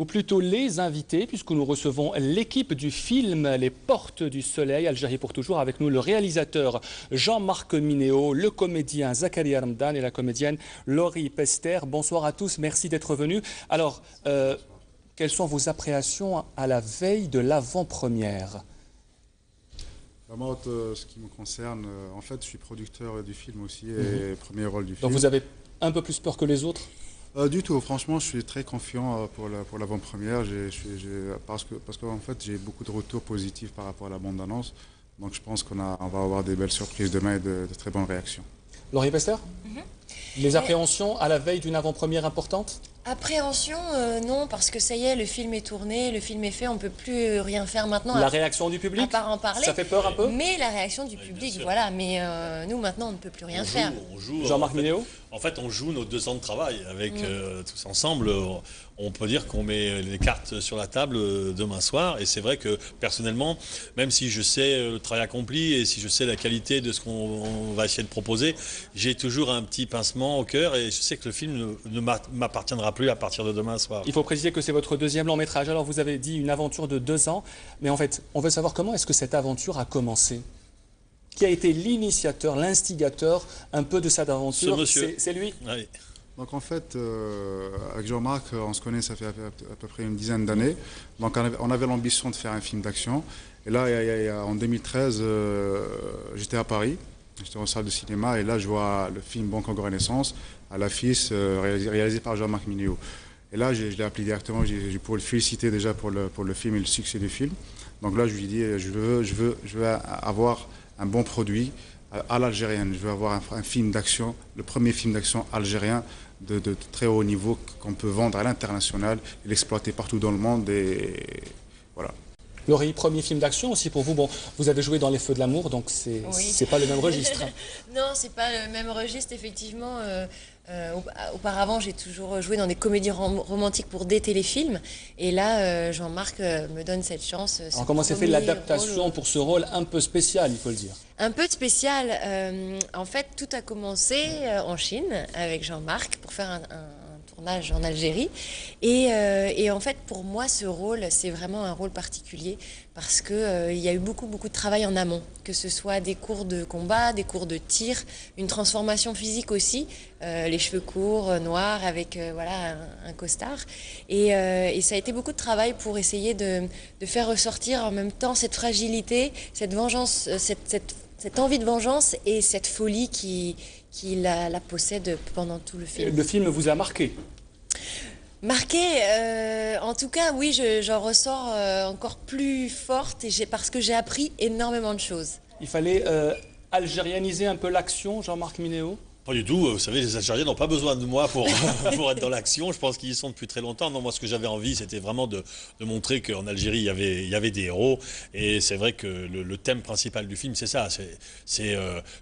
ou plutôt les invités, puisque nous recevons l'équipe du film Les Portes du Soleil, Algérie pour toujours, avec nous le réalisateur Jean-Marc Mineo, le comédien Zakaria Ramdan et la comédienne Laurie Pester. Bonsoir à tous, merci d'être venus. Alors, quelles sont vos appréhensions à la veille de l'avant-première? Moi, ce qui me concerne, en fait, je suis producteur du film aussi et premier rôle du film. Donc vous avez un peu plus peur que les autres? Du tout, franchement, je suis très confiant pour l'avant-première, parce qu'en fait, j'ai beaucoup de retours positifs par rapport à la bande-annonce. Donc je pense on va avoir des belles surprises demain et de très bonnes réactions. Laurie Pester, les appréhensions à la veille d'une avant-première importante? Appréhension, non, parce que ça y est, le film est tourné, le film est fait, on ne peut plus rien faire maintenant. La réaction du public? À part en parler. Ça fait peur un peu? Mais la réaction du public, voilà. Mais nous, maintenant, on ne peut plus rien faire. Jean-Marc Mineo? En fait, on joue nos 2 ans de travail avec tous ensemble. On peut dire qu'on met les cartes sur la table demain soir. Et c'est vrai que personnellement, même si je sais le travail accompli et si je sais la qualité de ce qu'on va essayer de proposer, j'ai toujours un petit pincement au cœur et je sais que le film ne m'appartiendra plus à partir de demain soir. Il faut préciser que c'est votre deuxième long métrage. Alors vous avez dit une aventure de 2 ans. Mais en fait, on veut savoir comment est-ce que cette aventure a commencé? Qui a été l'initiateur, l'instigateur un peu de cette aventure? Ce monsieur. C'est lui? Oui. Donc en fait, avec Jean-Marc, on se connaît, ça fait à peu près une dizaine d'années. Donc on avait l'ambition de faire un film d'action. Et là, en 2013, j'étais à Paris, j'étais en salle de cinéma, et là je vois le film Bon Congo Renaissance à l'affiche, réalisé par Jean-Marc Mineo. Et là, je l'ai appelé directement, pour le féliciter déjà pour le film et le succès du film. Donc là, je lui ai dit, je veux avoir un bon produit à l'algérienne. Je veux avoir un film d'action, le premier film d'action algérien de très haut niveau qu'on peut vendre à l'international et l'exploiter partout dans le monde. Et voilà. Laurie, premier film d'action aussi pour vous. Bon, vous avez joué dans Les Feux de l'amour, donc c'est pas le même registre. Non, c'est pas le même registre, effectivement. Auparavant, j'ai toujours joué dans des comédies romantiques pour des téléfilms. Et là, Jean-Marc me donne cette chance. Alors comment s'est fait l'adaptation pour ce rôle un peu spécial, il faut le dire? Un peu spécial. En fait, tout a commencé en Chine avec Jean-Marc pour faire un tournage en Algérie. Et en fait, pour moi, ce rôle, c'est vraiment un rôle particulier parce qu'il y a eu beaucoup de travail en amont, que ce soit des cours de combat, des cours de tir, une transformation physique aussi, les cheveux courts, noirs, avec voilà, un costard. Et ça a été beaucoup de travail pour essayer de faire ressortir en même temps cette fragilité, cette vengeance, cette envie de vengeance et cette folie qui la possède pendant tout le film. Le film vous a marqué? Marqué, en tout cas, oui, j'en ressors encore plus forte parce que j'ai appris énormément de choses. Il fallait algérianiser un peu l'action, Jean-Marc Mineo? Pas du tout, vous savez, les Algériens n'ont pas besoin de moi pour être dans l'action, je pense qu'ils y sont depuis très longtemps. Non, moi ce que j'avais envie, c'était vraiment de montrer qu'en Algérie, il y avait des héros, et c'est vrai que le thème principal du film, c'est ça, c'est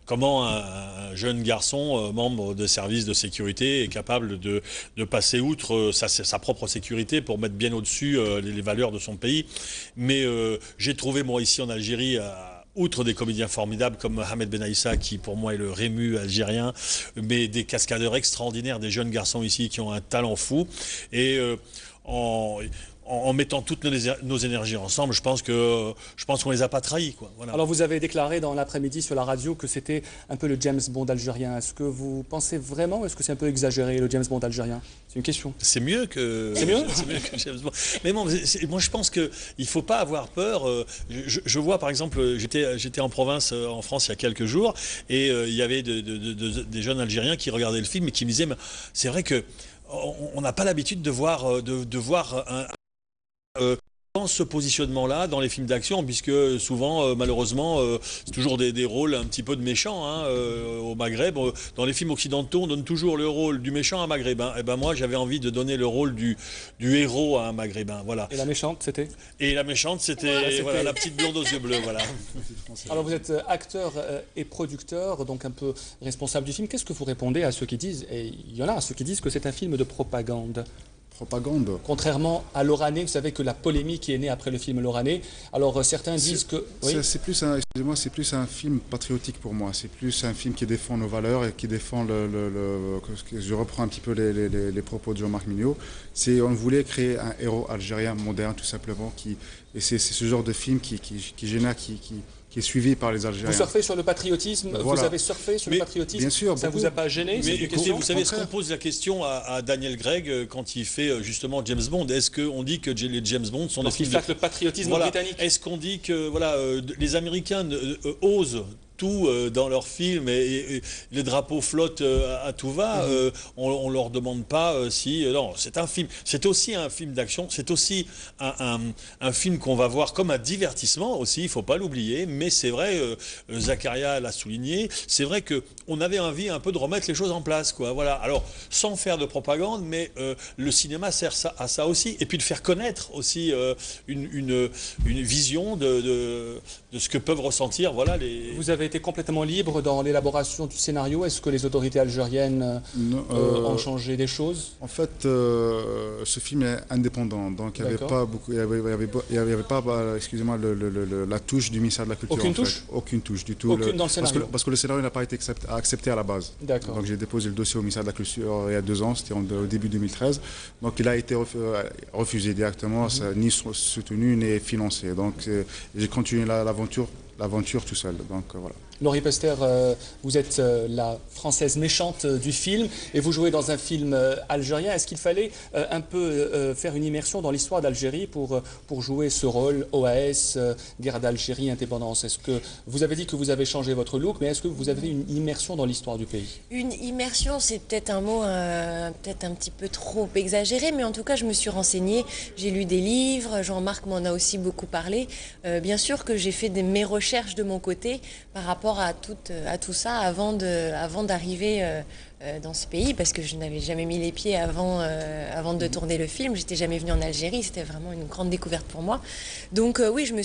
comment un jeune garçon, membre de services de sécurité, est capable de passer outre sa propre sécurité pour mettre bien au-dessus les valeurs de son pays. Mais j'ai trouvé, moi, ici en Algérie, outre des comédiens formidables comme Mohamed Ben Aïssa, qui pour moi est le Rému algérien, mais des cascadeurs extraordinaires, des jeunes garçons ici qui ont un talent fou. Et en mettant toutes nos énergies ensemble, je pense qu'on les a pas trahis, quoi. Voilà. Alors vous avez déclaré dans l'après-midi sur la radio que c'était un peu le James Bond algérien. Est-ce que vous pensez vraiment, ou est-ce que c'est un peu exagéré, le James Bond algérien? C'est une question. C'est mieux que... C'est mieux? C'est mieux que James Bond. Mais bon, moi je pense qu'il ne faut pas avoir peur. Je vois par exemple, j'étais en province, en France, il y a quelques jours, et il y avait des jeunes Algériens qui regardaient le film et qui me disaient, c'est vrai qu'on n'a pas l'habitude de voir dans ce positionnement-là, dans les films d'action, puisque souvent, malheureusement, c'est toujours des rôles un petit peu de méchants au Maghreb. Dans les films occidentaux, on donne toujours le rôle du méchant à un Maghrébin. Et ben moi, j'avais envie de donner le rôle du héros à un Maghrébin. Voilà. Et la méchante, c'était? Et la méchante, c'était voilà, la petite blonde aux yeux bleus. Voilà. Alors vous êtes acteur et producteur, donc un peu responsable du film. Qu'est-ce que vous répondez à ceux qui disent, et il y en a ceux qui disent que c'est un film de propagande? Propagande. Contrairement à L'Orané, vous savez que la polémique est née après le film L'Orané. Alors certains disent que... Oui. C'est plus excusez-moi, c'est plus un film patriotique pour moi. C'est plus un film qui défend nos valeurs et qui défend je reprends un petit peu les propos de Jean-Marc Mignot. On voulait créer un héros algérien moderne, tout simplement. Et c'est ce genre de film qui est suivi par les Algériens. Vous surfez sur le patriotisme, voilà. Vous avez surfé sur le patriotisme. Bien sûr, ça ne vous a pas gêné? Mais écoutez, vous savez, est-ce qu'on pose la question à Daniel Craig quand il fait justement James Bond? Est-ce qu'on dit que les James Bond sont des films le patriotisme britannique? Est-ce qu'on dit que voilà, les Américains osent tout dans leurs films et les drapeaux flottent à tout va, on leur demande pas si... non, c'est un film, c'est aussi un film d'action, c'est aussi un film qu'on va voir comme un divertissement aussi, il faut pas l'oublier, mais c'est vrai, Zakaria l'a souligné, c'est vrai qu'on avait envie un peu de remettre les choses en place, quoi, voilà. Alors, sans faire de propagande, mais le cinéma sert à ça aussi, et puis de faire connaître aussi une vision de ce que peuvent ressentir, voilà, les... Vous avez été complètement libre dans l'élaboration du scénario. Est-ce que les autorités algériennes ont changé des choses? En fait, ce film est indépendant, donc il n'y avait pas beaucoup, il y avait pas, excusez-moi, la touche du ministère de la Culture. Aucune touche? Aucune touche du tout. Aucune dans le scénario? Parce que le scénario n'a pas été accepté à la base. D'accord. Donc j'ai déposé le dossier au ministère de la Culture il y a 2 ans, c'était au début 2013. Donc il a été refusé directement, ni soutenu ni financé. Donc j'ai continué l'aventure tout seul. Donc voilà. Laurie Pester, vous êtes la Française méchante du film et vous jouez dans un film algérien. Est-ce qu'il fallait un peu faire une immersion dans l'histoire d'Algérie pour jouer ce rôle OAS, guerre d'Algérie, indépendance? Est-ce que vous avez dit que vous avez changé votre look, mais est-ce que vous avez une immersion dans l'histoire du pays? Une immersion, c'est peut-être un mot peut-être un petit peu trop exagéré, mais en tout cas, je me suis renseignée, j'ai lu des livres, Jean-Marc m'en a aussi beaucoup parlé. Bien sûr que j'ai fait mes recherches de mon côté par rapport à tout ça avant d'arriver dans ce pays, parce que je n'avais jamais mis les pieds avant de tourner le film. J'étais jamais venue en Algérie, c'était vraiment une grande découverte pour moi. Donc oui, je me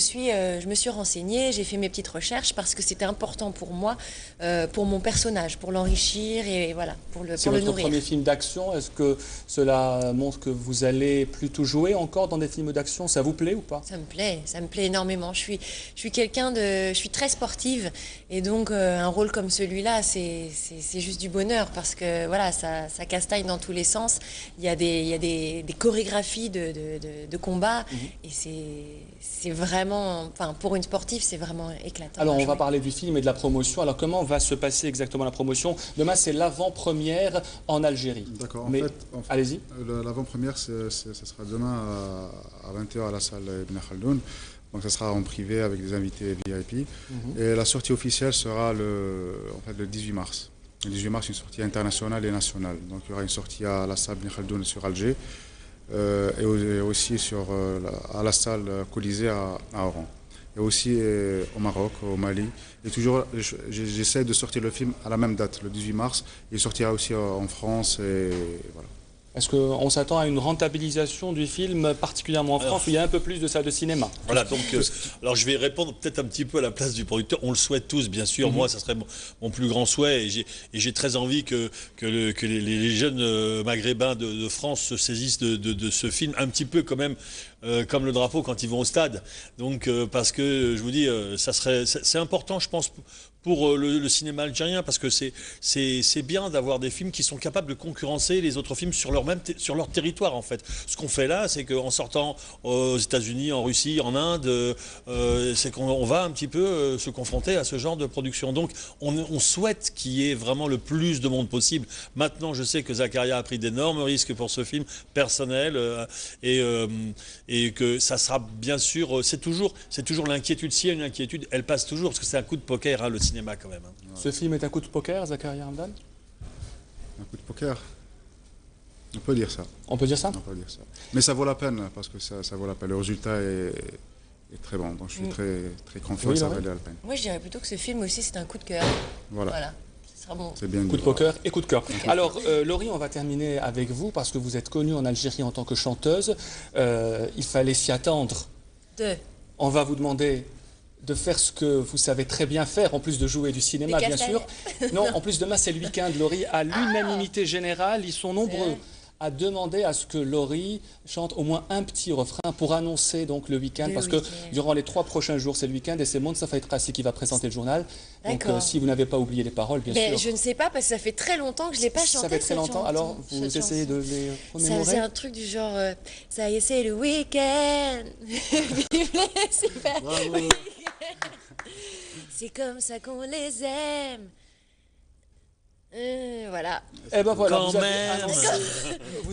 suis renseignée, j'ai fait mes petites recherches parce que c'était important pour moi, pour mon personnage, pour l'enrichir et voilà, pour le nourrir. C'est votre premier film d'action. Est-ce que cela montre que vous allez plutôt jouer encore dans des films d'action? Ça vous plaît ou pas? Ça me plaît énormément. Je suis très sportive et donc un rôle comme celui-là, c'est juste du bonheur parce que voilà, ça castagne dans tous les sens. Il y a des chorégraphies de combat et c'est vraiment, enfin pour une sportive, c'est vraiment éclatant. Alors on va parler du film et de la promotion. Alors comment va se passer exactement la promotion? Demain c'est l'avant-première en Algérie. D'accord. Mais allez-y. L'avant-première, ce sera demain à 20h à la salle Ibn Khaldoun. Donc ça sera en privé avec des invités VIP. Et la sortie officielle sera le 18 mars. Le 18 mars, une sortie internationale et nationale. Donc il y aura une sortie à la salle Ibn Khaldoun sur Alger et aussi à la salle Colisée à Oran. Et aussi au Maroc, au Mali. Et toujours, j'essaie de sortir le film à la même date, le 18 mars. Il sortira aussi en France et voilà. Est-ce qu'on s'attend à une rentabilisation du film, particulièrement en France, où il y a un peu plus de salles de cinéma? Voilà, donc alors je vais répondre peut-être un petit peu à la place du producteur. On le souhaite tous, bien sûr. Moi, ça serait mon plus grand souhait. Et j'ai très envie que les jeunes maghrébins de France se saisissent de ce film, un petit peu quand même comme le drapeau quand ils vont au stade. Donc, parce que, je vous dis, c'est important, je pense, pour le cinéma algérien, parce que c'est bien d'avoir des films qui sont capables de concurrencer les autres films sur leur territoire, en fait. Ce qu'on fait là, c'est qu'en sortant aux États-Unis, en Russie, en Inde, c'est qu'on va un petit peu se confronter à ce genre de production. Donc, on souhaite qu'il y ait vraiment le plus de monde possible. Maintenant, je sais que Zakaria a pris d'énormes risques pour ce film personnel et que ça sera bien sûr, c'est toujours l'inquiétude. S'il y a une inquiétude, elle passe toujours, parce que c'est un coup de poker, hein, le cinéma quand même. Hein. Ce film est un coup de poker, Zakaria Hamdan? Un coup de poker, on peut dire ça. On peut dire ça? On peut dire ça. Mais ça vaut la peine, parce que ça vaut la peine. Le résultat est très bon, donc je suis très, très confiant que ça vaut la peine. Moi, je dirais plutôt que ce film aussi, c'est un coup de cœur. Voilà. Bon. C'est bien coup de poker et coup de cœur. Alors, Laurie, on va terminer avec vous parce que vous êtes connue en Algérie en tant que chanteuse. Il fallait s'y attendre. On va vous demander de faire ce que vous savez très bien faire, en plus de jouer du cinéma, bien sûr. Non, en plus, demain, c'est le week-end, Laurie. À l'unanimité générale, ils sont nombreux a demandé à ce que Laurie chante au moins un petit refrain pour annoncer donc le week-end, parce que durant les 3 prochains jours, c'est le week-end et c'est Mounsafa Trassi qui va présenter le journal. Donc si vous n'avez pas oublié les paroles, bien sûr. Je ne sais pas, parce que ça fait très longtemps que je ne l'ai pas chanté. Ça fait très longtemps, alors vous essayez de les remémorer. C'est un truc du genre, ça y est, c'est le week-end. Vive les super week-ends. C'est comme ça qu'on les aime. Voilà. Eh ben voilà, Quand vous avez même. annoncé.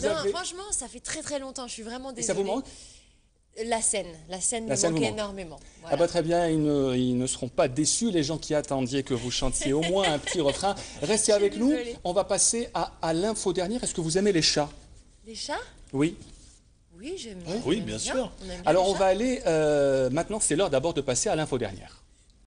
Non, franchement, ça fait très très longtemps. Je suis vraiment désolée. Et ça vous manque? La scène me scène vous manquait manque. énormément. Ah Voilà. bah très bien, ils ne seront pas déçus, les gens qui attendiez que vous chantiez au moins un petit refrain. Restez avec nous, désolée. on va passer à l'info dernière. Est-ce que vous aimez les chats? Les chats? Oui. Oui, j'aime Oui, j'aime bien sûr. On aime bien Alors les on chats. va aller, maintenant c'est l'heure d'abord de passer à l'info dernière.